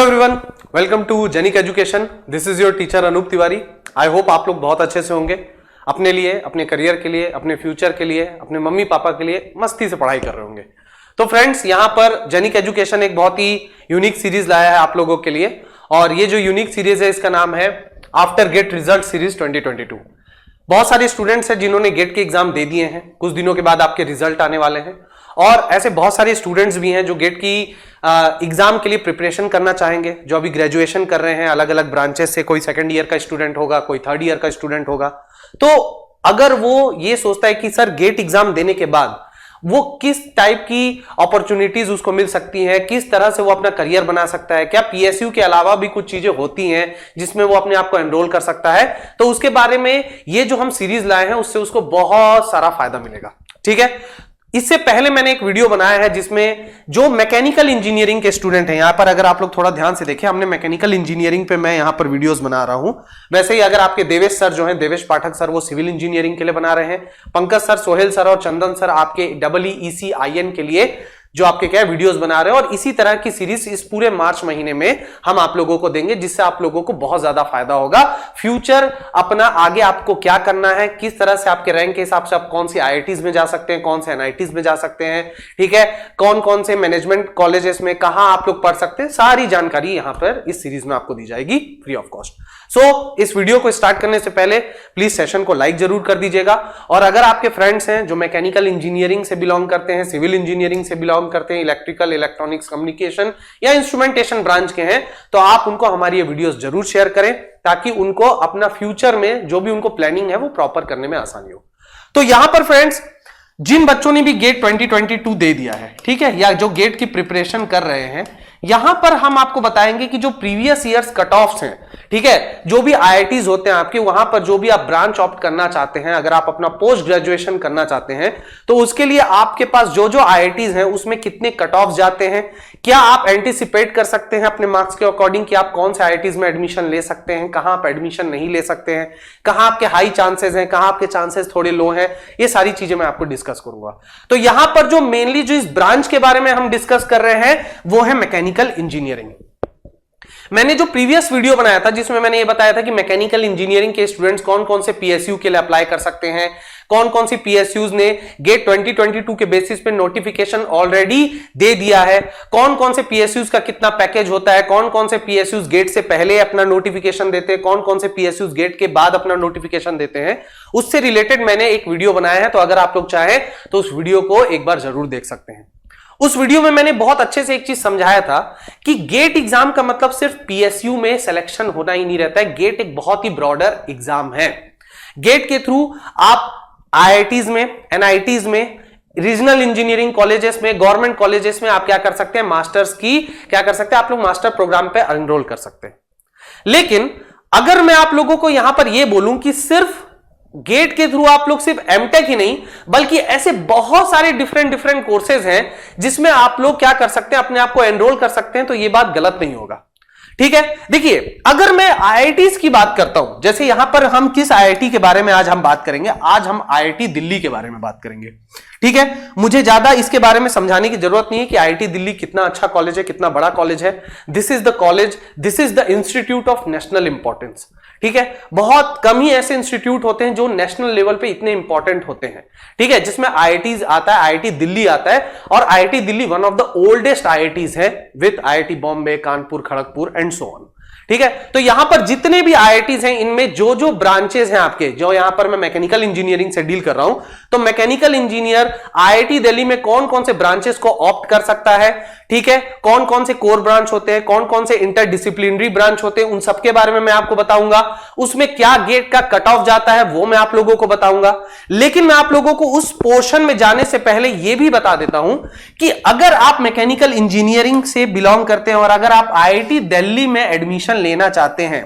Everyone, welcome to Genic education. This is your teacher Anup Tiwari. I hope आप लोग बहुत अच्छे से होंगे। अपने लिए, अपने करियर के लिए, अपने फ्यूचर के लिए, अपने मम्मी पापा के लिए मस्ती से पढ़ाई कर रहे होंगे। तो फ्रेंड्स, यहां पर जेनिक एजुकेशन एक बहुत ही यूनिक सीरीज लाया है आप लोगों के लिए, और ये जो यूनिक सीरीज है इसका नाम है आफ्टर गेट रिजल्ट सीरीज 2022। बहुत सारे स्टूडेंट्स हैं जिन्होंने गेट के एग्जाम दे दिए हैं, कुछ दिनों के बाद आपके रिजल्ट आने वाले हैं, और ऐसे बहुत सारे स्टूडेंट्स भी हैं जो गेट की एग्जाम के लिए प्रिपरेशन करना चाहेंगे, जो अभी ग्रेजुएशन कर रहे हैं अलग अलग ब्रांचेस से। कोई सेकंड ईयर का स्टूडेंट होगा, कोई थर्ड ईयर का स्टूडेंट होगा। तो अगर वो ये सोचता है कि सर गेट एग्जाम देने के बाद वो किस टाइप की अपॉर्चुनिटीज उसको मिल सकती हैं, किस तरह से वो अपना करियर बना सकता है, क्या पीएसयू के अलावा भी कुछ चीजें होती हैं जिसमें वो अपने आप को एनरोल कर सकता है, तो उसके बारे में ये जो हम सीरीज लाए हैं उससे उसको बहुत सारा फायदा मिलेगा। ठीक है, इससे पहले मैंने एक वीडियो बनाया है जिसमें जो मैकेनिकल इंजीनियरिंग के स्टूडेंट हैं, यहां पर अगर आप लोग थोड़ा ध्यान से देखें, हमने मैकेनिकल इंजीनियरिंग पे मैं यहां पर वीडियोस बना रहा हूं। वैसे ही अगर आपके देवेश सर जो हैं, देवेश पाठक सर, वो सिविल इंजीनियरिंग के लिए बना रहे हैं। पंकज सर, सोहेल सर और चंदन सर आपके EECIN के लिए जो आपके क्या वीडियोस बना रहे हैं। और इसी तरह की सीरीज इस पूरे मार्च महीने में हम आप लोगों को देंगे, जिससे आप लोगों को बहुत ज्यादा फायदा होगा। फ्यूचर अपना आगे आपको क्या करना है, किस तरह से आपके रैंक के हिसाब से आप कौन सी IITs में जा सकते हैं, कौन से NITs में जा सकते हैं, ठीक है, कौन कौन से मैनेजमेंट कॉलेजेस में कहां आप लोग पढ़ सकते हैं, सारी जानकारी यहां पर इस सीरीज में आपको दी जाएगी फ्री ऑफ कॉस्ट। सो इस वीडियो को स्टार्ट करने से पहले प्लीज सेशन को लाइक जरूर कर दीजिएगा। और अगर आपके फ्रेंड्स हैं जो मैकेनिकल इंजीनियरिंग से बिलोंग करते हैं, सिविल इंजीनियरिंग से बिलोंग करते हैं, इलेक्ट्रिकल, इलेक्ट्रॉनिक्स, कम्युनिकेशन या इंस्ट्रूमेंटेशन ब्रांच के हैं, तो आप उनको हमारी ये वीडियोस जरूर शेयर करें, ताकि उनको अपना फ्यूचर में जो भी उनको प्लानिंग है वो प्रॉपर करने में आसानी हो। तो यहां पर फ्रेंड्स, जिन बच्चों ने भी गेट 2022 दे दिया है, ठीक है, या जो गेट की प्रिपरेशन कर रहे हैं, यहां पर हम आपको बताएंगे कि जो प्रीवियस ईयर्स कट ऑफ्स हैं, ठीक है, जो भी IITs होते हैं आपके, वहां पर जो भी आप ब्रांच ऑप्ट करना चाहते हैं, अगर आप अपना पोस्ट ग्रेजुएशन करना चाहते हैं, तो उसके लिए आपके पास जो जो IITs हैं उसमें कितने कट ऑफ जाते हैं, क्या आप एंटिसिपेट कर सकते हैं अपने मार्क्स के अकॉर्डिंग कि आप कौन से IITs में एडमिशन ले सकते हैं, कहां आप एडमिशन नहीं ले सकते हैं, कहां आपके हाई चांसेस हैं, कहां आपके चांसेस थोड़े लो हैं, ये सारी चीजें मैं आपको डिस्कस करूंगा। तो यहां पर जो मेनली जो इस ब्रांच के बारे में हम डिस्कस कर रहे हैं वो है मैकेनिकल इंजीनियरिंग। मैंने जो प्रीवियस वीडियो बनाया था जिसमें मैंने ये बताया था कि मैकेनिकल इंजीनियरिंग के स्टूडेंट्स कौन कौन से PSU के लिए अप्लाई कर सकते हैं, कौन कौन सी PSUs ने गेट 2022 के बेसिस पे नोटिफिकेशन ऑलरेडी दे दिया है, कौन कौन से PSUs का कितना पैकेज होता है, कौन कौन से PSUs गेट से पहले अपना नोटिफिकेशन देते हैं, कौन कौन से PSUs गेट के बाद अपना नोटिफिकेशन देते हैं, उससे रिलेटेड मैंने एक वीडियो बनाया है। तो अगर आप लोग चाहें तो उस वीडियो को एक बार जरूर देख सकते हैं। उस वीडियो में मैंने बहुत अच्छे से एक चीज समझाया था कि गेट एग्जाम का मतलब सिर्फ PSU में सिलेक्शन होना ही नहीं रहता है। गेट एक बहुत ही ब्रॉडर एग्जाम है। गेट के थ्रू आप IITs में, NITs में, रीजनल इंजीनियरिंग कॉलेजेस में, गवर्नमेंट कॉलेजेस में आप क्या कर सकते हैं, मास्टर्स की क्या कर सकते हैं, आप लोग मास्टर प्रोग्राम पे एनरोल कर सकते हैं। लेकिन अगर मैं आप लोगों को यहां पर यह बोलूं कि सिर्फ गेट के थ्रू आप लोग सिर्फ MTech ही नहीं बल्कि ऐसे बहुत सारे डिफरेंट कोर्सेज हैं जिसमें आप लोग क्या कर सकते हैं, अपने आप को एनरोल कर सकते हैं, तो यह बात गलत नहीं होगा। ठीक है, देखिए, अगर मैं IITs की बात करता हूं, जैसे यहां पर हम किस IIT के बारे में आज हम बात करेंगे, आज हम IIT दिल्ली के बारे में बात करेंगे। ठीक है, मुझे ज्यादा इसके बारे में समझाने की जरूरत नहीं है कि IIT दिल्ली कितना अच्छा कॉलेज है, कितना बड़ा कॉलेज है। This is the college, this is the institute of national importance. ठीक है, बहुत कम ही ऐसे इंस्टीट्यूट होते हैं जो नेशनल लेवल पे इतने इंपॉर्टेंट होते हैं। ठीक है, जिसमें IITs आता है, IIT दिल्ली आता है, और IIT Delhi one of the oldest IITs है with IIT Bombay, Kanpur, Kharagpur and so on. ठीक है, तो यहां पर जितने भी IITs हैं इनमें जो जो ब्रांचेस हैं आपके, जो यहां पर मैं मैकेनिकल इंजीनियरिंग से डील कर रहा हूं, तो मैकेनिकल इंजीनियर IIT दिल्ली में कौन कौन से ब्रांचेस को ऑप्ट कर सकता है, ठीक है, कौन कौन से कोर ब्रांच होते हैं, कौन कौन से इंटरडिसिप्लिनरी ब्रांच होते हैं, उन सबके बारे में मैं आपको बताऊंगा। उसमें क्या गेट का कट ऑफ जाता है वो मैं आप लोगों को बताऊंगा। लेकिन मैं आप लोगों को उस पोर्शन में जाने से पहले यह भी बता देता हूं कि अगर आप मैकेनिकल इंजीनियरिंग से बिलोंग करते हैं और अगर आप IIT दिल्ली में एडमिशन लेना चाहते हैं,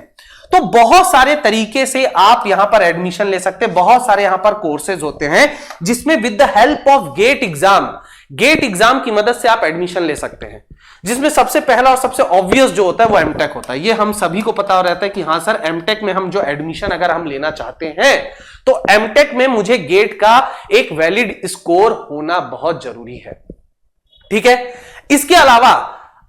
तो बहुत सारे तरीके से आप यहां पर एडमिशन ले सकते हैं। बहुत सारे यहां पर कोर्सेज होते हैं जिसमें with the help of GATE exam की मदद से आप एडमिशन ले सकते हैं, जिसमें सबसे पहला और सबसे ऑब्वियस जो होता है वो MTech होता है। ये हम सभी को पता रहता है कि हां सर, MTech में हम जो एडमिशन अगर हम लेना चाहते हैं तो MTech में मुझे गेट का एक वैलिड स्कोर होना बहुत जरूरी है। ठीक है, इसके अलावा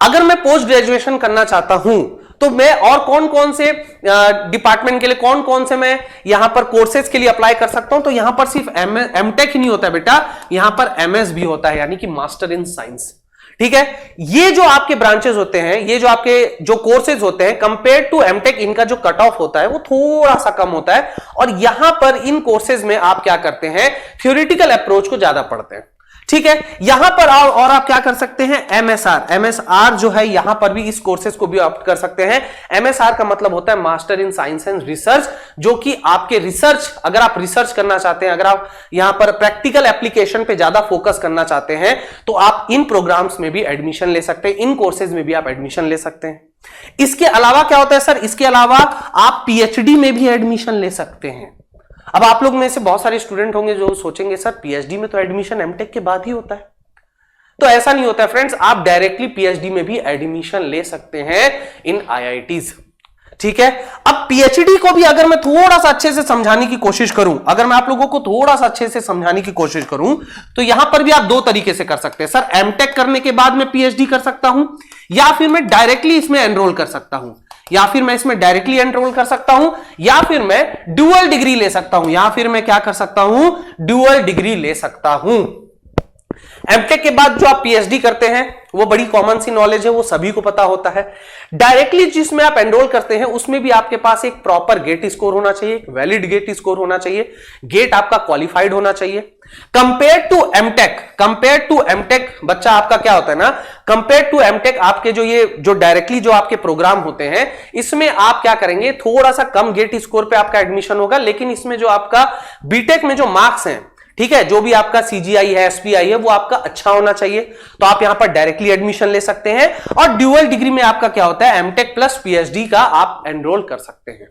अगर मैं पोस्ट ग्रेजुएशन करना चाहता हूं तो मैं और कौन कौन से डिपार्टमेंट के लिए, कौन कौन से मैं यहां पर कोर्सेज के लिए अप्लाई कर सकता हूं, तो यहां पर सिर्फ एमटेक ही नहीं होता है बेटा, यहां पर एमएस भी होता है, यानी कि मास्टर इन साइंस। ठीक है, ये जो आपके ब्रांचेस होते हैं, ये जो आपके जो कोर्सेज होते हैं, कंपेयर टू एमटेक इनका जो कट ऑफ होता है वो थोड़ा सा कम होता है, और यहां पर इन कोर्सेज में आप क्या करते हैं, थ्योरेटिकल अप्रोच को ज्यादा पढ़ते हैं। ठीक है, यहां पर और आप क्या कर सकते हैं, एमएसआर जो है, यहां पर भी इस कोर्सेज को भी ऑप्ट कर सकते हैं। एमएसआर का मतलब होता है master in science and research, जो कि आपके रिसर्च, अगर आप रिसर्च करना चाहते हैं, अगर आप यहां पर प्रैक्टिकल एप्लीकेशन पे ज्यादा फोकस करना चाहते हैं, तो आप इन प्रोग्राम्स में भी एडमिशन ले सकते हैं, इन कोर्सेज में भी आप एडमिशन ले सकते हैं। इसके अलावा क्या होता है सर, इसके अलावा आप पीएचडी में भी एडमिशन ले सकते हैं। अब आप लोग में से बहुत सारे स्टूडेंट होंगे जो सोचेंगे सर पीएचडी में तो एडमिशन एमटेक के बाद ही होता है, तो ऐसा नहीं होता है फ्रेंड्स, आप डायरेक्टली पीएचडी में भी एडमिशन ले सकते हैं इन आईआईटीज। ठीक है, अब पीएचडी को भी अगर मैं थोड़ा सा अच्छे से समझाने की कोशिश करूं, अगर मैं आप लोगों को थोड़ा सा अच्छे से समझाने की कोशिश करूं, तो यहां पर भी आप दो तरीके से कर सकते हैं। सर एमटेक करने के बाद मैं पीएचडी कर सकता हूं, या फिर मैं डायरेक्टली इसमें एनरोल कर सकता हूं, या फिर मैं इसमें डायरेक्टली एनरोल कर सकता हूं, या फिर मैं ड्यूअल डिग्री ले सकता हूं, या फिर मैं क्या कर सकता हूं, ड्यूअल डिग्री ले सकता हूं। एमटेक के बाद जो आप पीएचडी करते हैं वो बड़ी कॉमन सी नॉलेज है, वो सभी को पता होता है। डायरेक्टली जिसमें आप एनरोल करते हैं उसमें भी आपके पास एक प्रॉपर गेट स्कोर होना चाहिए, एक वैलिड गेट स्कोर होना चाहिए, गेट आपका क्वालिफाइड होना चाहिए। कंपेयर टू एमटेक बच्चा आपका क्या होता है ना, कंपेयर टू एमटेक आपके जो डायरेक्टली जो आपके प्रोग्राम होते हैं, इसमें आप क्या करेंगे, थोड़ा सा कम गेट स्कोर पे आपका एडमिशन होगा, लेकिन इसमें जो आपका बीटेक में जो मार्क्स हैं, ठीक है, जो भी आपका सीजीआई है, एसपीआई है, वो आपका अच्छा होना चाहिए, तो आप यहां पर डायरेक्टली एडमिशन ले सकते हैं। और ड्यूअल डिग्री में आपका क्या होता है, एमटेक प्लस पीएचडी का आप एनरोल कर सकते हैं।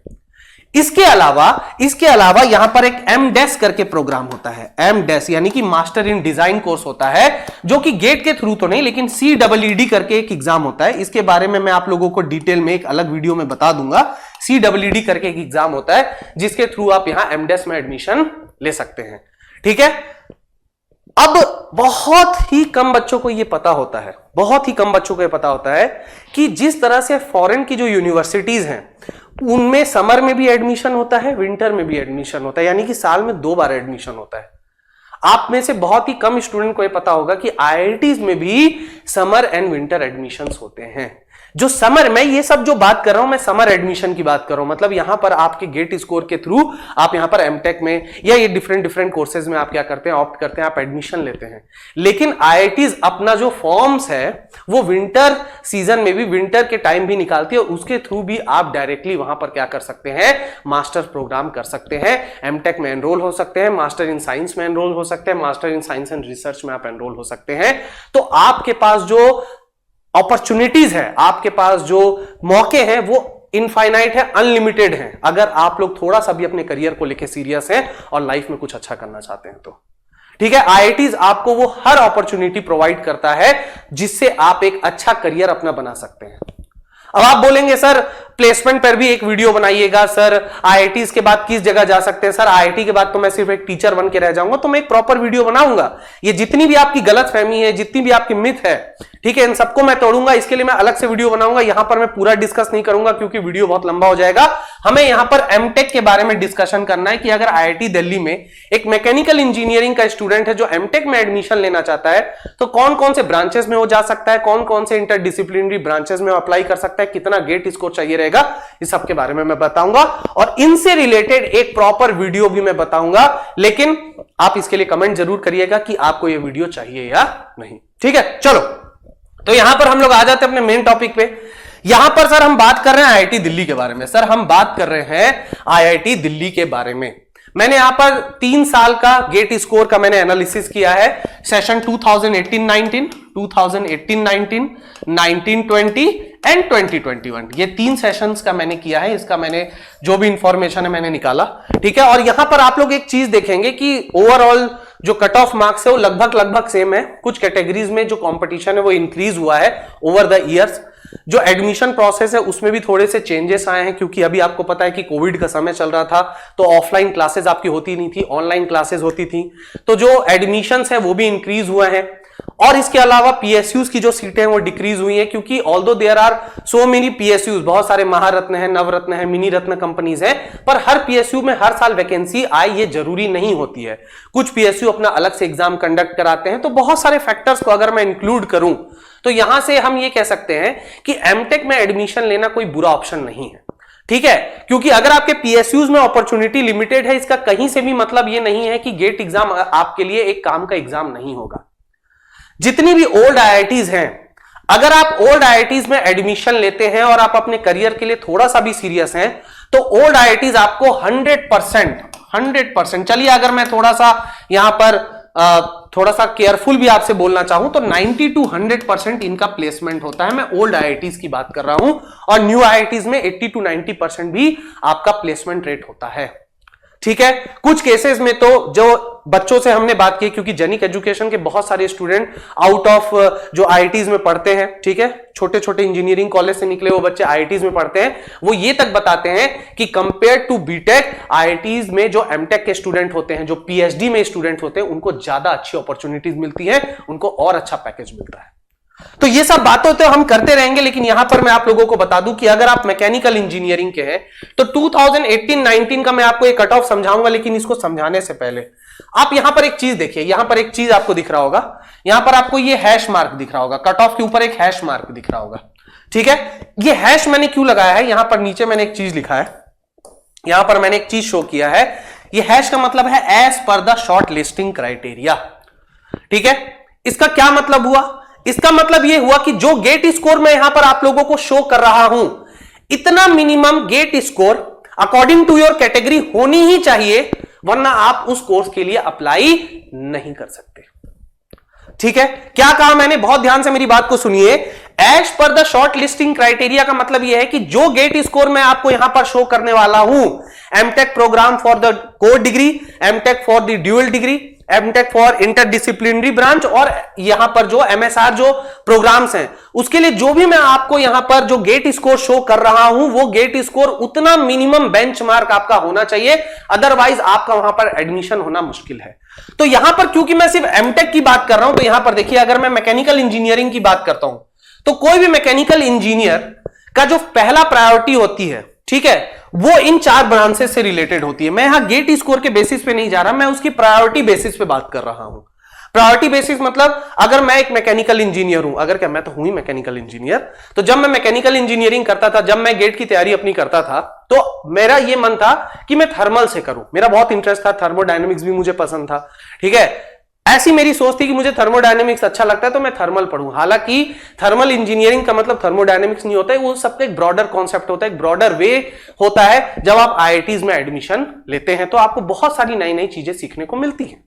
इसके अलावा यहां पर एक एमडेस करके प्रोग्राम होता है, एमडेस यानी कि मास्टर इन डिजाइन कोर्स होता है, जो कि गेट के थ्रू तो नहीं, लेकिन CEED करके एक एग्जाम होता है। इसके बारे में मैं आप लोगों को डिटेल में एक अलग वीडियो में बता दूंगा। CEED करके एक एग्जाम होता है जिसके थ्रू आप यहां एमडेस में एडमिशन ले सकते हैं। ठीक है, अब बहुत ही कम बच्चों को यह पता होता है, बहुत ही कम बच्चों को यह पता होता है कि जिस तरह से फॉरेन की जो यूनिवर्सिटीज हैं उनमें समर में भी एडमिशन होता है, विंटर में भी एडमिशन होता है, यानी कि साल में 2 बार एडमिशन होता है। आप में से बहुत ही कम स्टूडेंट को यह पता होगा कि आईआईटीज में भी समर एंड विंटर एडमिशंस होते हैं। जो समर में, ये सब जो बात कर रहा हूं मैं समर एडमिशन की बात कर रहा हूं, मतलब यहां पर आपके गेट स्कोर के थ्रू आप यहां पर एमटेक में या ये डिफरेंट कोर्सेज में आप क्या करते हैं, ऑप्ट करते हैं, आप एडमिशन लेते हैं। लेकिन आईआईटीज अपना जो फॉर्म्स है वो विंटर सीजन में भी, विंटर के टाइम भी निकालती है, और उसके थ्रू भी आप डायरेक्टली वहां पर क्या कर सकते हैं, मास्टर प्रोग्राम कर सकते हैं, एमटेक में एनरोल हो सकते हैं, मास्टर इन साइंस में एनरोल हो सकते हैं, master in science and research में आप एनरोल हो सकते हैं। तो आपके पास जो अपॉर्चुनिटीज है, आपके पास जो मौके हैं वो इनफाइनाइट है, अनलिमिटेड है, अगर आप लोग थोड़ा सा भी अपने करियर को लेकर सीरियस हैं और लाइफ में कुछ अच्छा करना चाहते हैं तो। ठीक है, आईआईटीज आपको वो हर अपॉर्चुनिटी प्रोवाइड करता है जिससे आप एक अच्छा करियर अपना बना सकते हैं। अब आप बोलेंगे सर प्लेसमेंट पर भी एक वीडियो बनाइएगा, सर आईआईटीज के बाद किस जगह जा सकते हैं, सर आईआईटी के बाद तो मैं सिर्फ एक टीचर बन के रह जाऊंगा, तो मैं एक प्रॉपर वीडियो बनाऊंगा। ये जितनी भी आपकी गलतफहमी है, जितनी भी आपकी मिथ है, ठीक है, इन सबको मैं तोड़ूंगा। इसके लिए मैं अलग से वीडियो बनाऊंगा, यहां पर मैं पूरा डिस्कस नहीं करूंगा क्योंकि वीडियो बहुत लंबा हो जाएगा। हमें यहां पर एमटेक के बारे में डिस्कशन करना है कि अगर आईआईटी दिल्ली में एक मैकेनिकल इंजीनियरिंग का स्टूडेंट है जो एमटेक में एडमिशन लेना चाहता है, तो कौन कौन से ब्रांचेस में वो जा सकता है, कौन कौन से इंटरडिसिप्लिनरी ब्रांचेस में अप्लाई कर सकता है, कितना गेट स्कोर चाहिए रहेगा, इस सब के बारे में मैं बताऊंगा, और इनसे रिलेटेड एक प्रॉपर वीडियो भी मैं बताऊंगा। लेकिन आप इसके लिए कमेंट जरूर करिएगा कि आपको यह वीडियो चाहिए या नहीं। ठीक है, चलो तो यहां पर हम लोग आ जाते हैं अपने मेन टॉपिक पे। यहां पर सर हम बात कर रहे हैं आईआईटी दिल्ली के बारे में। सर हम बात कर रहे हैं आईआईटी दिल्ली के बारे में। मैंने यहां पर 3 साल का गेट स्कोर का मैंने एनालिसिस किया है, सेशन 2018-19, 2018-19, 19-20 एंड 2021, ये 3 सेशंस का मैंने किया है। इसका मैंने जो भी इंफॉर्मेशन है मैंने निकाला, ठीक है। और यहां पर आप लोग एक चीज देखेंगे कि ओवरऑल जो कट ऑफ मार्क्स है वो लगभग सेम है। कुछ कैटेगरीज में जो कंपटीशन है वो इंक्रीज हुआ है ओवर द ईयर्स। जो एडमिशन प्रोसेस है उसमें भी थोड़े से चेंजेस आए हैं, क्योंकि अभी आपको पता है कि कोविड का समय चल रहा था, तो ऑफलाइन क्लासेस आपकी होती नहीं थी, ऑनलाइन क्लासेस होती थी, तो जो एडमिशंस है वो भी इंक्रीज हुआ है। और इसके अलावा पीएसयूज की जो सीटें हैं वो डिक्रीज हुई हैं, क्योंकि although there are so many PSUs, बहुत सारे महारत्न है, नवरत्न है, मिनी रत्न कंपनीज हैं, पर हर पीएसयू में हर साल वैकेंसी आए ये जरूरी नहीं होती है। कुछ पीएसयू अपना अलग से एग्जाम कंडक्ट कराते हैं। तो बहुत सारे फैक्टर्स को अगर मैं इंक्लूड करूं तो यहां से हम ये कह सकते हैं कि एमटेक में एडमिशन लेना कोई बुरा ऑप्शन नहीं है, ठीक है। क्योंकि अगर आपके पीएसयूज में अपॉर्चुनिटी लिमिटेड है, इसका कहीं से भी मतलब ये नहीं है कि गेट एग्जाम आपके लिए एक काम का एग्जाम नहीं होगा। जितनी भी ओल्ड आईआईटीज हैं, अगर आप ओल्ड आईआईटीज में एडमिशन लेते हैं और आप अपने करियर के लिए थोड़ा सा भी सीरियस हैं, तो ओल्ड आईआईटीज आपको 100%, चलिए अगर मैं थोड़ा सा यहां पर थोड़ा सा केयरफुल भी आपसे बोलना चाहूं तो 90 to 100% इनका प्लेसमेंट होता है। मैं ओल्ड आईआईटीज की बात कर रहा हूं, और न्यू आईआईटीज में 80 to 90% भी आपका प्लेसमेंट रेट होता है, ठीक है। कुछ केसेस में तो जो बच्चों से हमने बात की, क्योंकि जेनिक एजुकेशन के बहुत सारे स्टूडेंट आउट ऑफ जो आईआईटीज में पढ़ते हैं, ठीक है, छोटे छोटे इंजीनियरिंग कॉलेज से निकले वो बच्चे आईआईटीज में पढ़ते हैं, वो ये तक बताते हैं कि कंपेयर टू बीटेक, आईआईटीज में जो एमटेक के स्टूडेंट होते हैं, जो पीएचडी में स्टूडेंट होते हैं, उनको ज्यादा अच्छी अपॉर्चुनिटीज मिलती है, उनको और अच्छा पैकेज मिलता है। तो ये सब बातें तो हम करते रहेंगे, लेकिन यहां पर मैं आप लोगों को बता दूं कि अगर आप मैकेनिकल इंजीनियरिंग के हैं तो 2018-19 का मैं आपको एक कट ऑफ समझाऊंगा, लेकिन इसको समझाने से पहले आप यहां पर एक चीज देखिए। यहां पर एक चीज आपको दिख रहा होगा, यहां पर आपको ये हैश मार्क दिख रहा होगा, कट ऑफ के ऊपर एक हैश मार्क दिख रहा होगा, ठीक है। ये हैश मैंने क्यों लगाया है, यहां पर नीचे मैंने एक चीज लिखा है, यहां पर मैंने एक चीज शो किया है। ये हैश का मतलब है as per the shortlisting criteria, ठीक है। इसका क्या मतलब हुआ, इसका मतलब यह हुआ कि जो गेट स्कोर मैं यहां पर आप लोगों को शो कर रहा हूं, इतना minimum GATE score according to your category होनी ही चाहिए, वरना आप उस कोर्स के लिए अप्लाई नहीं कर सकते, ठीक है। क्या कहा मैंने, बहुत ध्यान से मेरी बात को सुनिए। As per the shortlisting criteria का मतलब यह है कि जो गेट स्कोर मैं आपको यहां पर शो करने वाला हूं, MTech program for the core degree, MTech for the dual degree, MTech for interdisciplinary branch, और यहां पर जो एमएसआर जो प्रोग्राम्स हैं, उसके लिए जो भी मैं आपको यहां पर जो गेट स्कोर शो कर रहा हूं, वो गेट स्कोर उतना मिनिमम बेंचमार्क आपका होना चाहिए, अदरवाइज आपका वहां पर एडमिशन होना मुश्किल है। तो यहां पर क्योंकि मैं सिर्फ एमटेक की बात कर रहा हूं, तो यहां पर देखिए, अगर मैं मैकेनिकल इंजीनियरिंग की बात करता हूं, तो कोई भी मैकेनिकल इंजीनियर का जो पहला प्रायोरिटी होती है, ठीक है, वो इन 4 ब्रांचेस से रिलेटेड होती है। मैं यहां गेट स्कोर के बेसिस पे नहीं जा रहा, मैं उसकी प्रायोरिटी बेसिस पे बात कर रहा हूं। प्रायोरिटी बेसिस मतलब अगर मैं एक मैकेनिकल इंजीनियर हूं, अगर क्या मैं तो हूं ही मैकेनिकल इंजीनियर, तो जब मैं मैकेनिकल इंजीनियरिंग करता था, जब मैं गेट की तैयारी अपनी करता था, तो मेरा ये मन था कि मैं थर्मल से करूं, मेरा बहुत इंटरेस्ट था, थर्मोडायनेमिक्स भी मुझे पसंद था, ठीक है। ऐसी मेरी सोच थी कि मुझे थर्मोडायनेमिक्स अच्छा लगता है, तो मैं थर्मल पढ़ूं। हालांकि थर्मल इंजीनियरिंग का मतलब थर्मोडायनेमिक्स नहीं होता है, वो सबका एक ब्रॉडर कॉन्सेप्ट होता है, एक ब्रॉडर वे होता है। जब आप आईआईटीज में एडमिशन लेते हैं तो आपको बहुत सारी नई नई चीजें सीखने को मिलती हैं।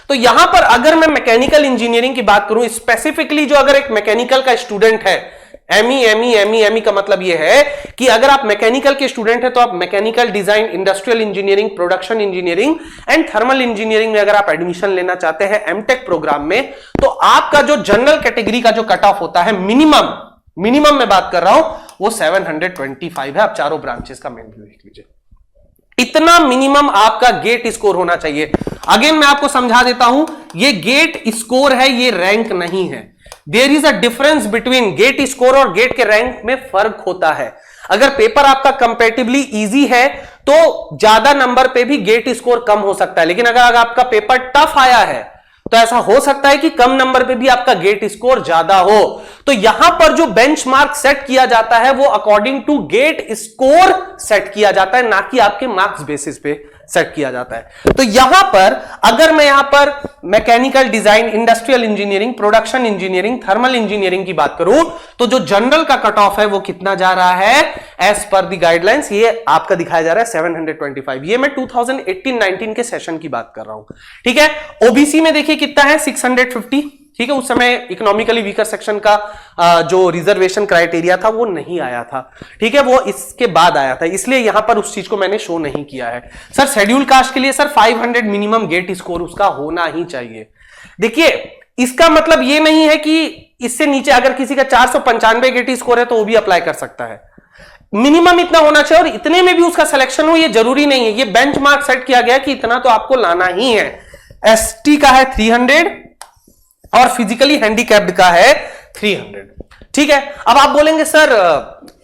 तो यहां पर अगर मैं मैकेनिकल इंजीनियरिंग की बात करूं, स्पेसिफिकली जो अगर एक मैकेनिकल का स्टूडेंट है, एमई का मतलब यह है कि अगर आप मैकेनिकल के स्टूडेंट हैं तो आप mechanical design, industrial engineering, production engineering and thermal engineering में अगर आप एडमिशन लेना चाहते हैं एमटेक प्रोग्राम में, तो आपका जो जनरल कैटेगरी का जो कट ऑफ होता है, मिनिमम मैं बात कर रहा हूं, वो 725 है। आप चारों ब्रांचेस का मेन्यू देख लीजिए, इतना मिनिमम आपका गेट स्कोर होना चाहिए। अगेन मैं आपको समझा देता हूं, ये गेट स्कोर है, ये रैंक नहीं है। There is a difference between GATE score और गेट के रैंक में फर्क होता है। अगर पेपर आपका कंपैरेटिवली इजी है तो ज्यादा नंबर पे भी गेट स्कोर कम हो सकता है, लेकिन अगर आपका पेपर टफ आया है तो ऐसा हो सकता है कि कम नंबर पे भी आपका गेट स्कोर ज्यादा हो। तो यहां पर जो बेंचमार्क सेट किया जाता है वो according to GATE score set किया जाता है, ना कि आपके मार्क्स बेसिस पे सेट किया जाता है। तो यहां पर अगर मैं यहां पर mechanical design, industrial engineering, production engineering, thermal engineering की बात करूं, तो जो जनरल का कट ऑफ है वो कितना जा रहा है एज पर द गाइडलाइंस, ये आपका दिखाया जा रहा है 725। ये मैं 2018-19 के सेशन की बात कर रहा हूं, ठीक है। ओबीसी में देखिए कितना है, 650, ठीक है। उस समय इकोनॉमिकली वीकर सेक्शन का जो रिजर्वेशन क्राइटेरिया था वो नहीं आया था, ठीक है, वो इसके बाद आया था, इसलिए यहां पर उस चीज को मैंने शो नहीं किया है। सर शेड्यूल कास्ट के लिए सर 500 मिनिमम गेट स्कोर उसका होना ही चाहिए। देखिए इसका मतलब ये नहीं है कि इससे नीचे अगर किसी का 495 गेट स्कोर है तो वो भी अप्लाई कर सकता है। मिनिमम इतना होना चाहिए, और इतने में भी उसका सिलेक्शन हो ये जरूरी नहीं है। ये बेंचमार्क सेट किया गया कि इतना तो आपको लाना ही है। एसटी का है 300, और फिजिकली हैंडीकैप्ड का है 300। ठीक है, अब आप बोलेंगे सर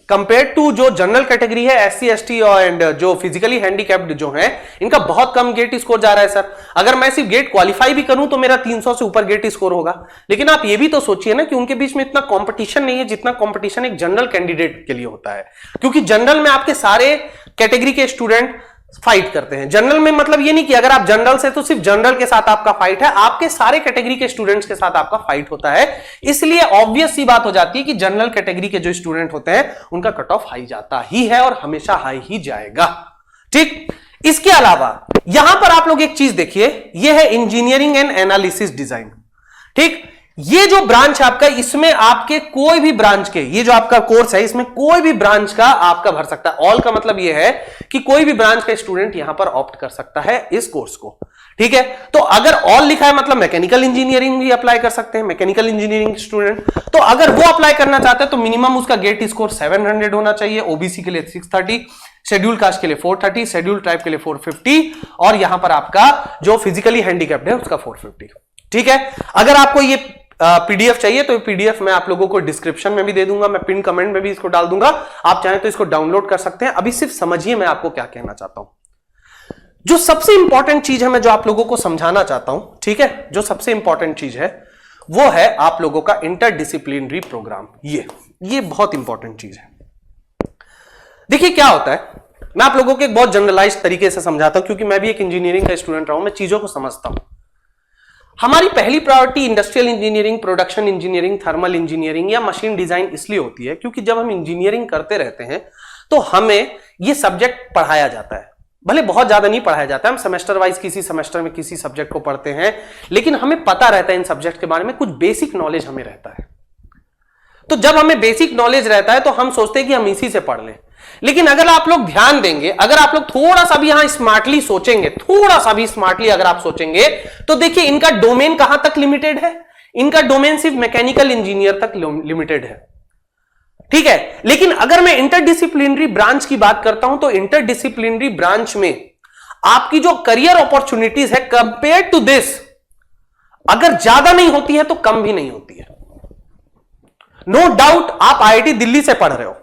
कंपेयर टू जो जनरल कैटेगरी है एससी एसटी एंड जो फिजिकली हैंडीकैप्ड जो है इनका बहुत कम गेट स्कोर जा रहा है सर। अगर मैं सिर्फ गेट क्वालिफाई भी करूं तो मेरा 300 से ऊपर गेट स्कोर होगा। लेकिन आप ये भी तो सोचिए ना कि उनके बीच में इतना कंपटीशन नहीं है जितना कंपटीशन एक जनरल कैंडिडेट के लिए होता है, क्योंकि जनरल में आपके सारे कैटेगरी के स्टूडेंट फाइट करते हैं। जनरल में मतलब ये नहीं कि अगर आप जनरल से तो सिर्फ जनरल के साथ आपका फाइट है, आपके सारे कैटेगरी के स्टूडेंट्स के साथ आपका फाइट होता है। इसलिए ऑब्वियस सी बात हो जाती है कि जनरल कैटेगरी के जो स्टूडेंट होते हैं उनका कट ऑफ हाई जाता ही है और हमेशा हाई ही जाएगा। ठीक, इसके अलावा यहां पर आप लोग एक चीज देखिए, यह है इंजीनियरिंग एंड एनालिसिस डिजाइन। ठीक, ये जो ब्रांच है आपका, इसमें आपके कोई भी ब्रांच के, ये जो आपका कोर्स है इसमें कोई भी ब्रांच का आपका भर सकता है। ऑल का मतलब ये है कि कोई भी ब्रांच का स्टूडेंट यहां पर ऑप्ट कर सकता है इस कोर्स को। ठीक है, तो अगर ऑल लिखा है मतलब मैकेनिकल इंजीनियरिंग भी अप्लाई कर सकते हैं, मैकेनिकल इंजीनियरिंग स्टूडेंट। तो अगर वो अप्लाई करना चाहते हैं तो मिनिमम उसका गेट स्कोर 700 होना चाहिए। ओबीसी के लिए 630, शेड्यूल कास्ट के लिए 430, शेड्यूल ट्राइब के लिए 450 और यहां पर आपका जो फिजिकली हैंडीकैप्ड है उसका 450। ठीक है, अगर आपको ये पीडीएफ चाहिए तो पीडीएफ मैं आप लोगों को डिस्क्रिप्शन में भी दे दूंगा, मैं पिन कमेंट में भी इसको डाल दूंगा, आप चाहें तो इसको डाउनलोड कर सकते हैं। अभी सिर्फ समझिए मैं आपको क्या कहना चाहता हूं। जो सबसे इंपॉर्टेंट चीज है मैं जो आप लोगों को समझाना चाहता हूं, ठीक है, जो सबसे इंपॉर्टेंट चीज है वो है आप लोगों का इंटरडिसिप्लिनरी प्रोग्राम। ये बहुत इंपॉर्टेंट चीज है। देखिए क्या होता है, मैं आप लोगों को एक बहुत जनरलाइज्ड तरीके से समझाता हूं, क्योंकि मैं भी एक इंजीनियरिंग का स्टूडेंट रहा हूं, मैं चीजों को समझता हूं। हमारी पहली priority industrial engineering, production engineering, thermal engineering या मशीन डिजाइन इसलिए होती है क्योंकि जब हम इंजीनियरिंग करते रहते हैं तो हमें ये सब्जेक्ट पढ़ाया जाता है। भले बहुत ज्यादा नहीं पढ़ाया जाता है, हम सेमेस्टर वाइज किसी सेमेस्टर में किसी सब्जेक्ट को पढ़ते हैं, लेकिन हमें पता रहता है इन सब्जेक्ट के बारे में, कुछ बेसिक नॉलेज हमें रहता है। तो जब हमें बेसिक नॉलेज रहता है तो हम सोचते हैं कि हम इसी से पढ़ लें। लेकिन अगर आप लोग ध्यान देंगे, अगर आप लोग थोड़ा सा भी यहां स्मार्टली सोचेंगे, थोड़ा सा भी स्मार्टली अगर आप सोचेंगे तो देखिए इनका डोमेन कहां तक लिमिटेड है। इनका डोमेन सिर्फ मैकेनिकल इंजीनियर तक लिमिटेड है। ठीक है, लेकिन अगर मैं इंटरडिसिप्लिनरी ब्रांच की बात करता हूं तो इंटरडिसिप्लिनरी ब्रांच में आपकी जो करियर अपॉर्चुनिटीज है कंपेयर टू दिस, अगर ज्यादा नहीं होती है तो कम भी नहीं होती है। नो डाउट आप आईआईटी दिल्ली से पढ़ रहे हो,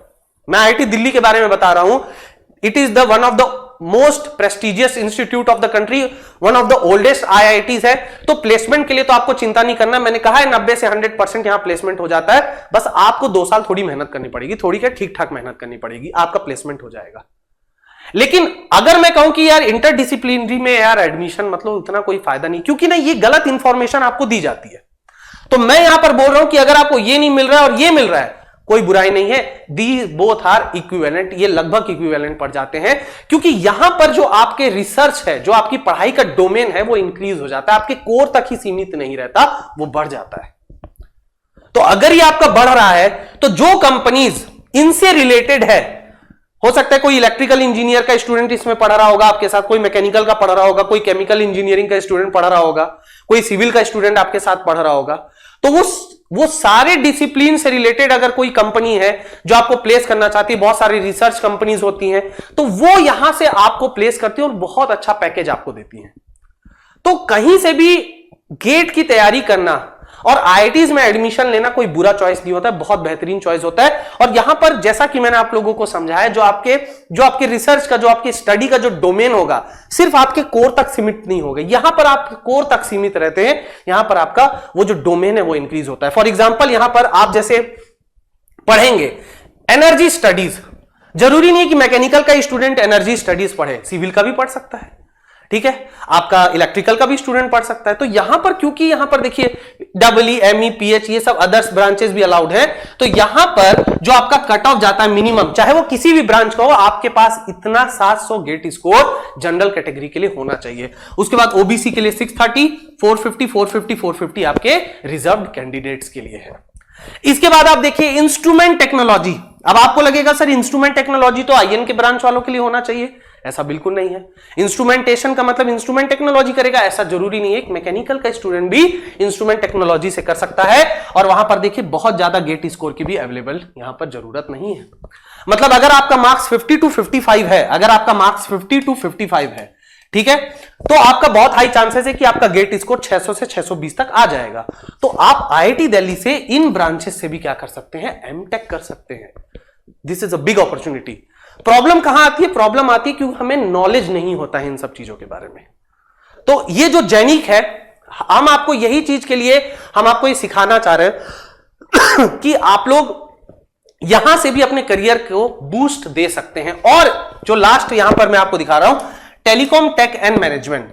मैं आईआईटी दिल्ली के बारे में बता रहा हूं। It is the one of the most prestigious institute of the country, one of the oldest IITs है। तो प्लेसमेंट के लिए तो आपको चिंता नहीं करना, मैंने कहा है 90 से 100% यहां प्लेसमेंट हो जाता है। बस आपको 2 साल थोड़ी मेहनत करनी पड़ेगी, थोड़ी क्या ठीक ठाक मेहनत करनी पड़ेगी, आपका प्लेसमेंट हो जाएगा। लेकिन अगर मैं कहूं कि यार इंटरडिसिप्लिनरी में यार एडमिशन मतलब उतना कोई फायदा नहीं, क्योंकि ना ये गलत इंफॉर्मेशन आपको दी जाती है। तो मैं यहां पर बोल रहा हूं कि अगर आपको ये नहीं मिल रहा है और ये मिल रहा है, कोई बुराई नहीं है, दी बोथ आर इक्विवेलेंट, ये लगभग इक्विवेलेंट पड़ जाते हैं, क्योंकि यहां पर जो आपके रिसर्च है, जो आपकी पढ़ाई का डोमेन है वो इंक्रीज हो जाता है, आपके कोर तक ही सीमित नहीं रहता, वो बढ़ जाता है। तो अगर ये आपका बढ़ रहा है तो जो कंपनीज इनसे रिलेटेड है, हो सकता है कोई इलेक्ट्रिकल इंजीनियर का स्टूडेंट इसमें पढ़ रहा होगा आपके साथ, कोई मैकेनिकल का पढ़ रहा होगा, कोई केमिकल इंजीनियरिंग का स्टूडेंट पढ़ रहा होगा, कोई सिविल का स्टूडेंट आपके साथ पढ़ रहा होगा, तो वो सारे डिसिप्लिन से रिलेटेड अगर कोई कंपनी है जो आपको प्लेस करना चाहती है, बहुत सारी रिसर्च कंपनीज होती हैं, तो वो यहां से आपको प्लेस करती है और बहुत अच्छा पैकेज आपको देती हैं। तो कहीं से भी गेट की तैयारी करना और आईआईटीज में एडमिशन लेना कोई बुरा चॉइस नहीं होता है, बहुत बेहतरीन चॉइस होता है। और यहां पर जैसा कि मैंने आप लोगों को समझाया, जो आपके रिसर्च का, जो आपके स्टडी का जो डोमेन होगा, सिर्फ आपके कोर तक सीमित नहीं होगा। यहां पर आप कोर तक सीमित रहते हैं, यहां पर आपका वो जो डोमेन है वो इंक्रीज होता है। फॉर एग्जाम्पल यहां पर आप जैसे पढ़ेंगे एनर्जी स्टडीज, जरूरी नहीं कि मैकेनिकल का स्टूडेंट एनर्जी स्टडीज पढ़े, सिविल का भी पढ़ सकता है, ठीक है, आपका इलेक्ट्रिकल का भी स्टूडेंट पढ़ सकता है। तो यहां पर क्योंकि यहां पर देखिए डब्ल्यू एमई पीएच ये सब अदर्स ब्रांचेस भी अलाउड है, तो यहां पर जो आपका कट ऑफ जाता है मिनिमम, चाहे वो किसी भी ब्रांच का हो, आपके पास इतना 700 गेट स्कोर जनरल कैटेगरी के लिए होना चाहिए। उसके बाद ओबीसी के लिए 630, 450, 450, 450 आपके रिजर्व्ड कैंडिडेट्स के लिए है। इसके बाद आप देखिए इंस्ट्रूमेंट टेक्नोलॉजी। अब आपको लगेगा सर इंस्ट्रूमेंट टेक्नोलॉजी तो आईएन के ब्रांच वालों के लिए होना चाहिए, ऐसा बिल्कुल नहीं है। इंस्ट्रूमेंटेशन का मतलब इंस्ट्रूमेंट टेक्नोलॉजी करेगा, ऐसा जरूरी नहीं है। एक मैकेनिकल का स्टूडेंट भी इंस्ट्रूमेंट टेक्नोलॉजी से कर सकता है, और वहां पर देखिए बहुत ज्यादा गेट स्कोर की भी अवेलेबल यहां पर जरूरत नहीं है। मतलब अगर आपका मार्क्स 50 to 55 है, अगर आपका मार्क्स 50 to 55 है, ठीक है, तो आपका बहुत हाई चांसेस है कि आपका गेट स्कोर 600 से 620 तक आ जाएगा। तो आप आईआईटी दिल्ली से इन ब्रांचेस से भी क्या कर सकते हैं, एमटेक कर सकते हैं। This is a big opportunity. Problem कहां आती है, प्रॉब्लम आती है क्योंकि हमें नॉलेज नहीं होता है इन सब चीजों के बारे में। तो ये जो जैनिक है, हम आपको यही चीज के लिए हम आपको ये सिखाना चाह रहे हैं कि आप लोग यहां से भी अपने करियर को बूस्ट दे सकते हैं। और जो लास्ट यहां पर मैं आपको दिखा रहा हूं, telecom tech and management.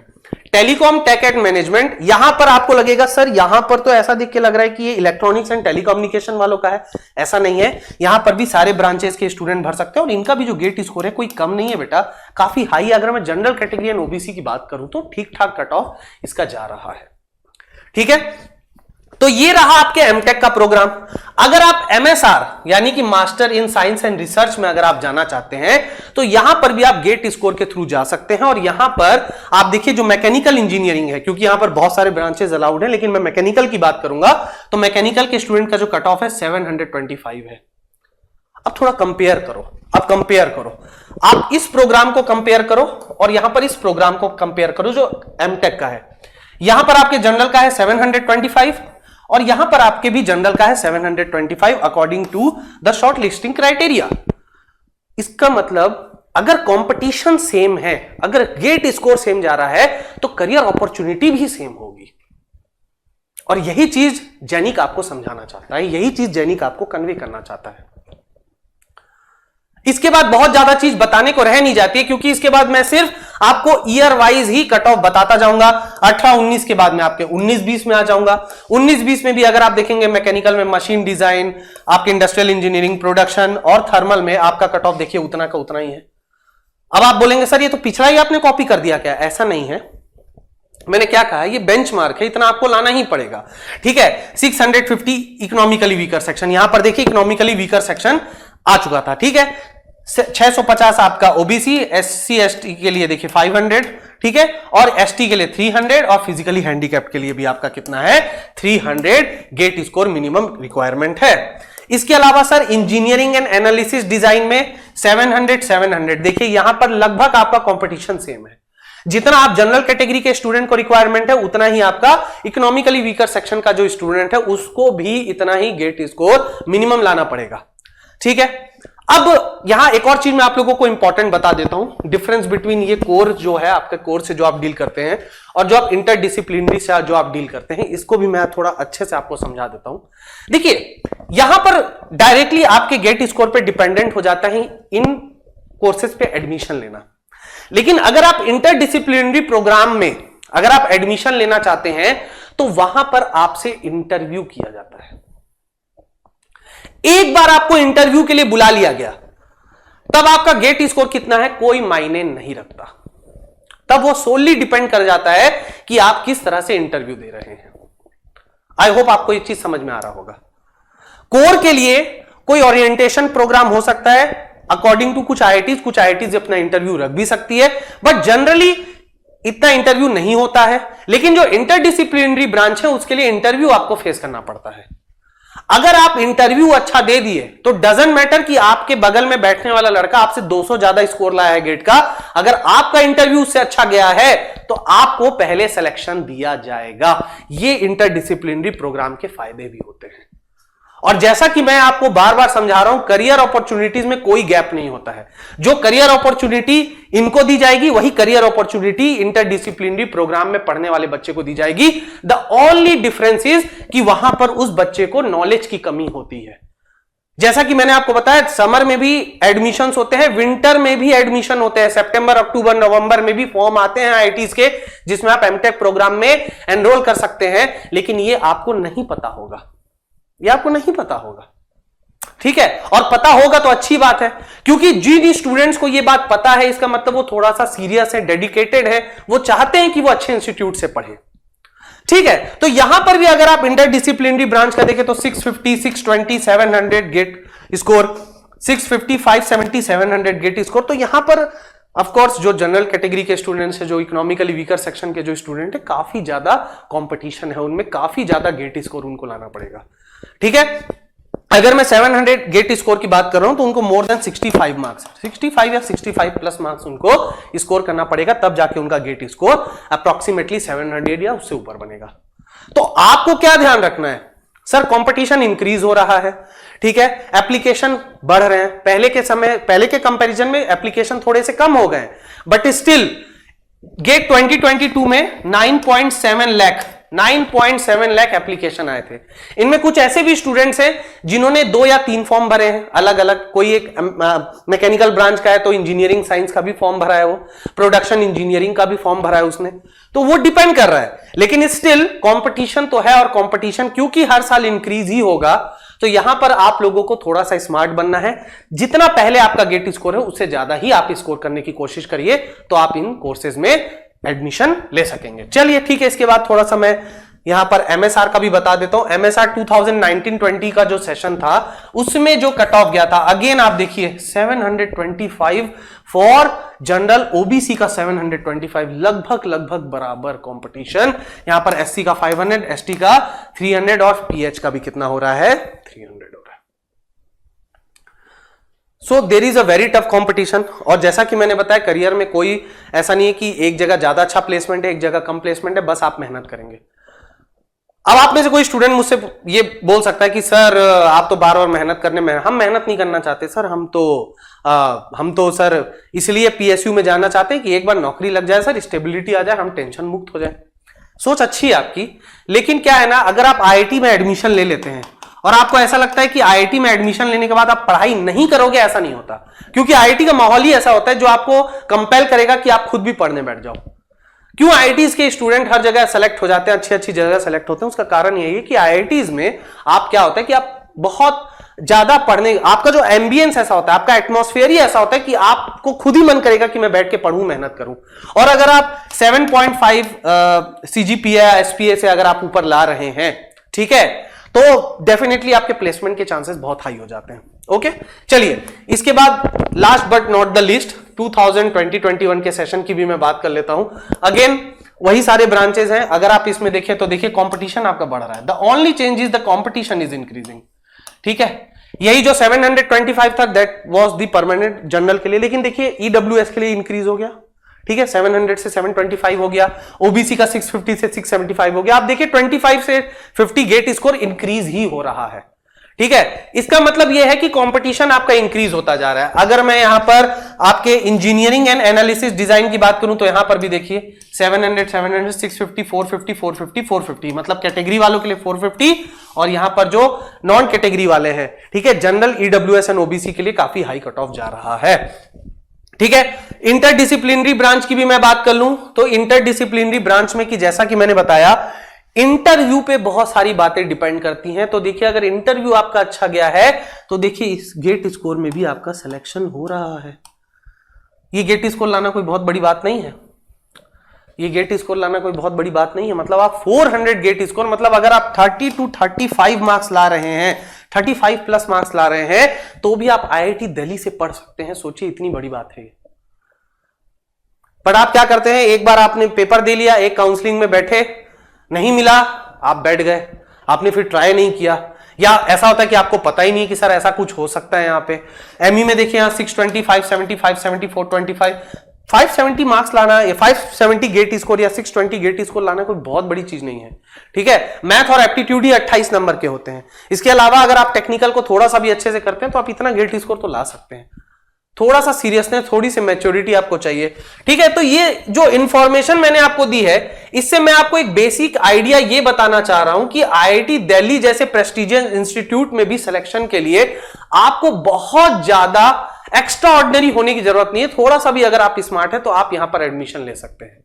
Telecom tech and management, यहां पर आपको लगेगा सर यहां पर तो ऐसा देख के लग रहा है कि ये इलेक्ट्रॉनिक्स एंड टेलीकम्युनिकेशन वालों का है। ऐसा नहीं है, यहां पर भी सारे ब्रांचेस के स्टूडेंट भर सकते हैं और इनका भी जो गेट स्कोर है कोई कम नहीं है बेटा, काफी हाई। अगर मैं जनरल कैटेगरी एंड ओबीसी की बात करूं तो ठीक ठाक कट ऑफ इसका जा रहा है। ठीक है, तो ये रहा आपके एमटेक का प्रोग्राम। अगर आप एमएसआर यानी कि master in science and research में अगर आप जाना चाहते हैं तो यहां पर भी आप गेट स्कोर के थ्रू जा सकते हैं। और यहां पर आप देखिए जो मैकेनिकल इंजीनियरिंग है, क्योंकि यहां पर बहुत सारे ब्रांचेस अलाउड हैं, लेकिन मैं मैकेनिकल की बात करूंगा तो मैकेनिकल के स्टूडेंट का जो कट ऑफ है 725 है। अब थोड़ा कंपेयर करो, अब कंपेयर करो, आप इस प्रोग्राम को कंपेयर करो और यहां पर इस प्रोग्राम को कंपेयर करो जो एमटेक का है। यहां पर आपके जनरल का है 725 और यहां पर आपके भी जनरल का है 725 according to the shortlisting criteria. इसका मतलब अगर कंपटीशन सेम है, अगर गेट स्कोर सेम जा रहा है तो करियर अपॉर्चुनिटी भी सेम होगी। और यही चीज जैनिक आपको समझाना चाहता है, यही चीज जैनिक आपको कन्वे करना चाहता है। इसके बाद बहुत ज्यादा चीज बताने को रह नहीं जाती है, क्योंकि इसके बाद मैं सिर्फ आपको ईयर वाइज ही कट ऑफ बताता जाऊंगा। 18-19 के बाद में आपके 19-20 में आ जाऊंगा। 19-20 में भी अगर आप देखेंगे मैकेनिकल में मशीन डिजाइन, आपके इंडस्ट्रियल इंजीनियरिंग, प्रोडक्शन और थर्मल में आपका कट ऑफ देखिए उतना का उतना ही है। अब आप बोलेंगे सर ये तो पिछड़ा ही आपने कॉपी कर दिया क्या? ऐसा नहीं है, मैंने क्या कहा, ये बेंचमार्क है, इतना आपको लाना ही पड़ेगा। ठीक है, 650 इकोनॉमिकली वीकर सेक्शन, यहां पर देखिए इकोनॉमिकली वीकर सेक्शन आ चुका था। ठीक है, 650 आपका ओबीसी, एससी एसटी के लिए देखिए 500, ठीक है, और एसटी के लिए 300 और फिजिकली हैंडीकैप्ड के लिए भी आपका कितना है 300 गेट स्कोर मिनिमम रिक्वायरमेंट है। इसके अलावा sir engineering and analysis design में 700 देखिए यहां पर लगभग आपका कंपटीशन सेम है। जितना आप जनरल कैटेगरी के स्टूडेंट को रिक्वायरमेंट है उतना ही आपका इकोनॉमिकली वीकर सेक्शन का जो स्टूडेंट है उसको भी इतना ही गेट स्कोर मिनिमम लाना पड़ेगा। ठीक है, अब यहां एक और चीज मैं आप लोगों को इंपॉर्टेंट बता देता हूं, डिफरेंस बिटवीन ये कोर जो है आपके कोर से जो आप डील करते हैं और जो आप इंटरडिसिप्लिनरी से जो आप डील करते हैं, इसको भी मैं थोड़ा अच्छे से आपको समझा देता हूं। देखिए यहां पर डायरेक्टली आपके गेट स्कोर पे डिपेंडेंट हो जाता है इन कोर्सेज पे एडमिशन लेना, लेकिन अगर आप इंटरडिसिप्लिनरी प्रोग्राम में अगर आप एडमिशन लेना चाहते हैं तो वहां पर आपसे इंटरव्यू किया जाता है। एक बार आपको इंटरव्यू के लिए बुला लिया गया, तब आपका गेट स्कोर कितना है कोई मायने नहीं रखता, तब वो सोली डिपेंड कर जाता है कि आप किस तरह से इंटरव्यू दे रहे हैं। आई होप आपको ये चीज समझ में आ रहा होगा। कोर के लिए कोई ओरिएंटेशन प्रोग्राम हो सकता है अकॉर्डिंग टू कुछ आईआईटीज अपना इंटरव्यू रख भी सकती है, बट जनरली इतना इंटरव्यू नहीं होता है। लेकिन जो इंटरडिसिप्लिनरी ब्रांच है उसके लिए इंटरव्यू आपको फेस करना पड़ता है। अगर आप इंटरव्यू अच्छा दे दिए तो डजंट मैटर कि आपके बगल में बैठने वाला लड़का आपसे 200 ज्यादा स्कोर लाया है गेट का, अगर आपका इंटरव्यू उससे अच्छा गया है तो आपको पहले सिलेक्शन दिया जाएगा। ये इंटरडिसिप्लिनरी प्रोग्राम के फायदे भी होते हैं। और जैसा कि मैं आपको बार बार समझा रहा हूं, करियर अपॉर्चुनिटीज में कोई गैप नहीं होता है। जो करियर अपॉर्चुनिटी इनको दी जाएगी वही करियर अपॉर्चुनिटी इंटरडिसिप्लिनरी प्रोग्राम में पढ़ने वाले बच्चे को दी जाएगी। द ओनली डिफरेंस इज कि वहां पर उस बच्चे को नॉलेज की कमी होती है। जैसा कि मैंने आपको बताया, समर में भी एडमिशंस होते हैं, विंटर में भी एडमिशन होते हैं, सितंबर, अक्टूबर, नवंबर में भी फॉर्म आते हैं आईआईटीज के, जिसमें आप एमटेक प्रोग्राम में एनरोल कर सकते हैं। लेकिन ये आपको नहीं पता होगा, ये आपको नहीं पता होगा। ठीक है, और पता होगा तो अच्छी बात है, क्योंकि जिन स्टूडेंट्स को ये बात पता है इसका मतलब वो थोड़ा सा सीरियस है, डेडिकेटेड है, वो चाहते हैं कि वो अच्छे इंस्टीट्यूट से पढ़े। ठीक है, तो यहां पर भी अगर आप इंटरडिसिप्लिनरी ब्रांच का देखें तो 650, 620, 700 गेट स्कोर, 650, 570, 700 गेट स्कोर। तो यहां पर ऑफ कोर्स जो जनरल कैटेगरी के स्टूडेंट्स है, जो इकोनॉमिकली वीकर सेक्शन के जो स्टूडेंट है, काफी ज्यादा कंपटीशन है उनमें, काफी ज्यादा गेट स्कोर उनको लाना पड़ेगा। ठीक है, अगर मैं 700 गेट स्कोर की बात कर रहा हूं तो उनको मोर देन 65 मार्क्स, 65 या 65 प्लस मार्क्स उनको स्कोर करना पड़ेगा, तब जाके उनका गेट स्कोर अप्रोक्सीमेटली 700 या उससे ऊपर बनेगा। तो आपको क्या ध्यान रखना है, सर कंपटीशन इंक्रीज हो रहा है, ठीक है, एप्लीकेशन बढ़ रहे हैं, पहले के कंपैरिजन में एप्लीकेशन थोड़े से कम हो गए, बट स्टिल गेट 2022 में 9.7 लाख एप्लीकेशन आए थे। इनमें कुछ ऐसे भी स्टूडेंट्स हैं जिन्होंने 2 या 3 फॉर्म भरे हैं अलग अलग, कोई एक मैकेनिकल ब्रांच का है तो इंजीनियरिंग साइंस का भी फॉर्म भरा है, वो प्रोडक्शन इंजीनियरिंग का भी फॉर्म भरा है उसने, तो वो डिपेंड कर रहा है, लेकिन स्टिल कंपटीशन तो है, और कंपटीशन क्योंकि हर साल इंक्रीज ही होगा, तो यहां पर आप लोगों को थोड़ा सा स्मार्ट बनना है। जितना पहले आपका गेट स्कोर है उससे ज्यादा ही आप स्कोर करने की कोशिश करिए, तो आप इन कोर्सेज में एडमिशन ले सकेंगे। चलिए ठीक है, इसके बाद थोड़ा सा मैं यहां पर एमएसआर का भी बता देता हूं। एमएसआर 2019-20 का जो सेशन था उसमें जो कट ऑफ गया था, अगेन आप देखिए 725 फॉर जनरल, ओबीसी का 725, लगभग बराबर कंपटीशन। यहां पर एससी का 500, एसटी का 300 और पीएच का भी कितना हो रहा है, 300 हो रहा है। So there is a very tough competition, और जैसा कि मैंने बताया करियर में कोई ऐसा नहीं है कि एक जगह ज्यादा अच्छा प्लेसमेंट है, एक जगह कम प्लेसमेंट है, बस आप मेहनत करेंगे। अब आप में से कोई स्टूडेंट मुझसे ये बोल सकता है कि सर आप तो बार बार मेहनत करने में, हम मेहनत नहीं करना चाहते सर, हम तो सर इसलिए पीएसयू में जाना चाहते हैं कि एक बार नौकरी लग जाए सर, स्टेबिलिटी आ जाए, हम टेंशन मुक्त हो जाए। सोच अच्छी है आपकी, लेकिन क्या है ना, अगर आप आईआईटी में एडमिशन ले लेते हैं और आपको ऐसा लगता है कि आईआईटी में एडमिशन लेने के बाद आप पढ़ाई नहीं करोगे, ऐसा नहीं होता, क्योंकि आईआईटी का माहौल ही ऐसा होता है जो आपको कंपेल करेगा कि आप खुद भी पढ़ने बैठ जाओ। क्यों आईआईटीज के स्टूडेंट हर जगह सेलेक्ट हो जाते हैं, अच्छी जगह सेलेक्ट होते हैं, उसका कारण यही है कि आईआईटीज में आप क्या होता है कि आप बहुत ज्यादा पढ़ने, आपका जो एम्बियंस ऐसा होता है, आपका एटमॉस्फेयर ही ऐसा होता है कि आपको खुद ही मन करेगा कि मैं बैठ के पढ़ूं, मेहनत करूं। और अगर आप 7.5 सीजीपीए या एसपीए से अगर आप ऊपर ला रहे हैं, ठीक है, तो डेफिनेटली आपके प्लेसमेंट के चांसेस बहुत हाई हो जाते हैं। ओके, चलिए इसके बाद last but not the least 2020-21 के सेशन की भी मैं बात कर लेता हूं। अगेन वही सारे ब्रांचेस हैं, अगर आप इसमें देखें तो देखिए कंपटीशन आपका बढ़ रहा है, the only change is the competition is increasing, ठीक है। यही जो 725 था that was the permanent general के लिए, लेकिन देखिए ईडब्ल्यूएस के लिए इंक्रीज हो गया, ठीक है, 700 से 725 हो गया, ओबीसी का 650 से 675 हो गया। आप देखिए 25 से 50 गेट स्कोर इंक्रीज ही हो रहा है, ठीक है। इसका मतलब यह है कि कंपटीशन आपका इंक्रीज होता जा रहा है। अगर मैं यहां पर आपके इंजीनियरिंग एंड एनालिसिस डिजाइन की बात करूं तो यहां पर भी देखिए 700, 700, 650, 450, 450, 450, मतलब कैटेगरी वालों के लिए 450, और यहां पर जो नॉन कैटेगरी वाले हैं, ठीक है, जनरल, ईडब्ल्यूएस एंड ओबीसी के लिए काफी हाई कट ऑफ जा रहा है, ठीक है। इंटरडिसिप्लिनरी ब्रांच की भी मैं बात कर लूं तो इंटरडिसिप्लिनरी ब्रांच में कि जैसा कि मैंने बताया इंटरव्यू पे बहुत सारी बातें डिपेंड करती हैं। तो देखिए अगर इंटरव्यू आपका अच्छा गया है तो देखिए इस गेट स्कोर में भी आपका सिलेक्शन हो रहा है। ये गेट स्कोर लाना कोई बहुत बड़ी बात नहीं है, ये गेट स्कोर लाना कोई बहुत बड़ी बात नहीं है। मतलब आप 400 गेट स्कोर, मतलब अगर आप 30 to 35 मार्क्स ला रहे हैं, 35 प्लस मार्क्स ला रहे हैं, तो भी आप आईआईटी दिल्ली से पढ़ सकते हैं। सोचिए इतनी बड़ी बात है। पर आप क्या करते हैं, एक बार आपने पेपर दे लिया, एक काउंसलिंग में बैठे, नहीं मिला, आप बैठ गए, आपने फिर ट्राई नहीं किया, या ऐसा होता है कि आपको पता ही नहीं कि सर ऐसा कुछ हो सकता है। यहाँ पे एमई में देखिए, यहाँ 620, 570, 570, 425, 570 मार्क्स लाना या 570 गेट स्कोर या 620 गेट स्कोर लाना कोई बहुत बड़ी चीज नहीं है, ठीक है। मैथ और एप्टीट्यूड ही 28 नंबर के होते हैं। इसके अलावा अगर आप टेक्निकल को थोड़ा सा भी अच्छे से करते हैं तो आप इतना गेट स्कोर तो ला सकते हैं। थोड़ा सा सीरियसनेस, थोड़ी सी मैच्योरिटी आपको चाहिए, ठीक है। तो ये जो इंफॉर्मेशन मैंने आपको दी है, इससे मैं आपको एक बेसिक आइडिया ये बताना चाह रहा हूं कि आईआईटी दिल्ली जैसे प्रेस्टिजियस इंस्टीट्यूट में भी सिलेक्शन के लिए आपको बहुत ज्यादा एक्स्ट्रा ऑर्डिनरी होने की जरूरत नहीं है। थोड़ा सा भी अगर आप स्मार्ट है तो आप यहां पर एडमिशन ले सकते हैं।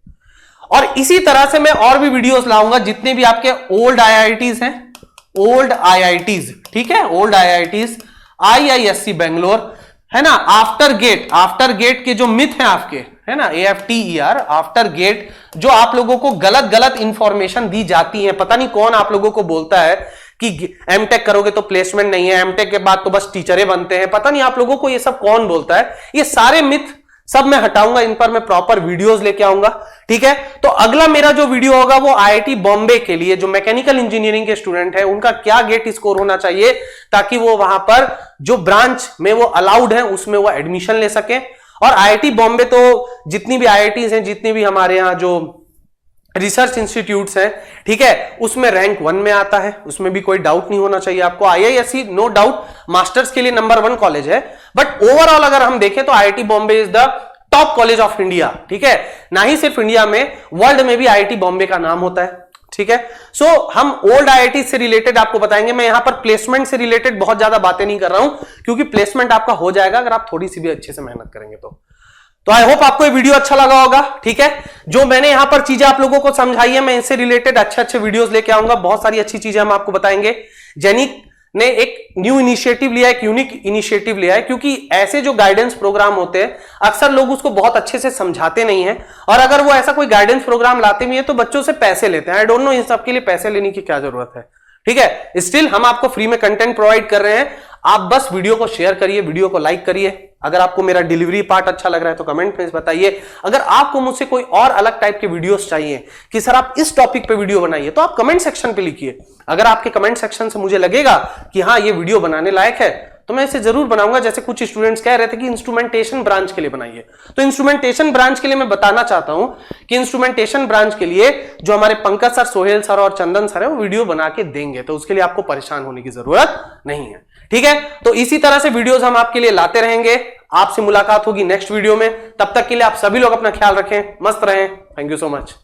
और इसी तरह से मैं और भी वीडियोस लाऊंगा, जितने भी आपके ओल्ड आईआईटीज हैं, ओल्ड आईआईटीज, ठीक है, ओल्ड आईआईटीज, आईआईएससी बेंगलोर, है ना, आफ्टर गेट के जो मिथ हैं आपके, है ना, AFTER, आफ्टर गेट, जो आप लोगों को गलत इंफॉर्मेशन दी जाती है। पता नहीं कौन आप लोगों को बोलता है कि एमटेक करोगे तो प्लेसमेंट नहीं है, एमटेक के बाद तो बस टीचरें बनते हैं। पता नहीं आप लोगों को ये सब कौन बोलता है। ये सारे मिथ सब मैं हटाऊंगा, इन पर मैं प्रॉपर वीडियोस लेके आऊंगा। ठीक है, तो अगला मेरा जो वीडियो होगा वो आईआईटी बॉम्बे के लिए जो मैकेनिकल इंजीनियरिंग के स्टूडेंट है उनका क्या गेट स्कोर होना चाहिए ताकि वो वहां पर जो ब्रांच में वो अलाउड है उसमें वो एडमिशन ले सके। और आईआईटी बॉम्बे तो जितनी भी आईआईटीज हैं, जितनी भी हमारे यहां जो रिसर्च इंस्टीट्यूट्स हैं, ठीक है, उसमें रैंक 1 में आता है, उसमें भी कोई डाउट नहीं होना चाहिए आपको। आईआईएससी नो डाउट मास्टर्स के लिए नंबर 1 कॉलेज है, बट ओवरऑल अगर हम देखें तो IIT Bombay is the top college of India. ठीक है, ना ही सिर्फ इंडिया में, वर्ल्ड में भी आईआईटी बॉम्बे का नाम होता है। ठीक है, सो हम ओल्ड आईआईटी से रिलेटेड आपको बताएंगे। मैं यहां पर प्लेसमेंट से रिलेटेड बहुत ज्यादा बातें नहीं कर रहा हूं क्योंकि प्लेसमेंट आपका हो जाएगा अगर आप थोड़ी सी भी अच्छे से मेहनत करेंगे तो आई होप आपको ये वीडियो अच्छा लगा होगा। ठीक है, जो मैंने यहां पर चीजें आप लोगों को समझाई है, मैं इससे रिलेटेड अच्छे अच्छे वीडियोस लेके आऊंगा। बहुत सारी अच्छी चीजें हम आपको बताएंगे। जेनिक ने एक न्यू इनिशिएटिव लिया है, एक यूनिक इनिशिएटिव लिया है, क्योंकि ऐसे जो गाइडेंस प्रोग्राम होते हैं अक्सर लोग उसको बहुत अच्छे से समझाते नहीं है, और अगर वो ऐसा कोई गाइडेंस प्रोग्राम लाते भी है तो बच्चों से पैसे लेते हैं। आई डोंट नो इन सब के लिए पैसे लेने की क्या जरूरत है। ठीक है, स्टिल हम आपको फ्री में कंटेंट प्रोवाइड कर रहे हैं। आप बस वीडियो को शेयर करिए, वीडियो को लाइक करिए। अगर आपको मेरा डिलीवरी पार्ट अच्छा लग रहा है तो कमेंट में बताइए। अगर आपको मुझसे कोई और अलग टाइप के वीडियोस चाहिए कि सर आप इस टॉपिक पे वीडियो बनाइए, तो आप कमेंट सेक्शन पे लिखिए। अगर आपके कमेंट सेक्शन से मुझे लगेगा कि हाँ ये वीडियो बनाने लायक है तो मैं इसे जरूर बनाऊंगा। जैसे कुछ स्टूडेंट्स कह रहे थे कि इंस्ट्रूमेंटेशन ब्रांच के लिए बनाइए, तो इंस्ट्रूमेंटेशन ब्रांच के लिए मैं बताना चाहता हूं कि इंस्ट्रूमेंटेशन ब्रांच के लिए जो हमारे पंकज सर, सोहेल सर और चंदन सर है वो वीडियो बना के देंगे, तो उसके लिए आपको परेशान होने की जरूरत नहीं है। ठीक है, तो इसी तरह से वीडियोस हम आपके लिए लाते रहेंगे। आपसे मुलाकात होगी नेक्स्ट वीडियो में। तब तक के लिए आप सभी लोग अपना ख्याल रखें, मस्त रहें। Thank you so much.